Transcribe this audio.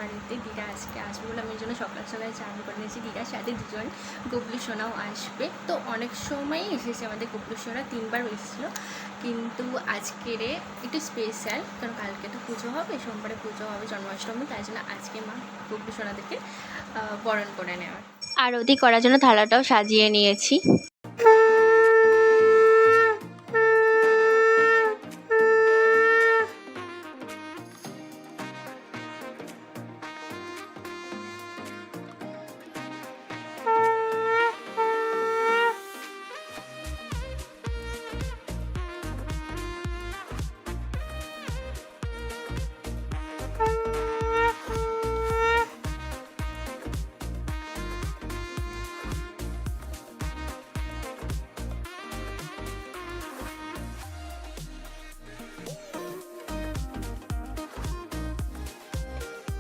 বাড়িতে। দিদা আজকে আসবে বলে আমি জন্য সকাল সকাল চান করে নিয়েছি। দিদার সাথে দুজন গবলু সোনাও আসবে। তো অনেক সময়ই এসেছে আমাদের গবলু সোনা, 3বার এসেছিলো, কিন্তু আজকেরে একটু স্পেশাল, কারণ কালকে তো পুজো হবে, সোমবারে পুজো হবে জন্মাষ্টমী, তাই জন্য আজকে মা গবলু সোনাদেরকে বরণ করে নেওয়ার। আরতি করার জন্য থালাটাও সাজিয়ে নিয়েছি।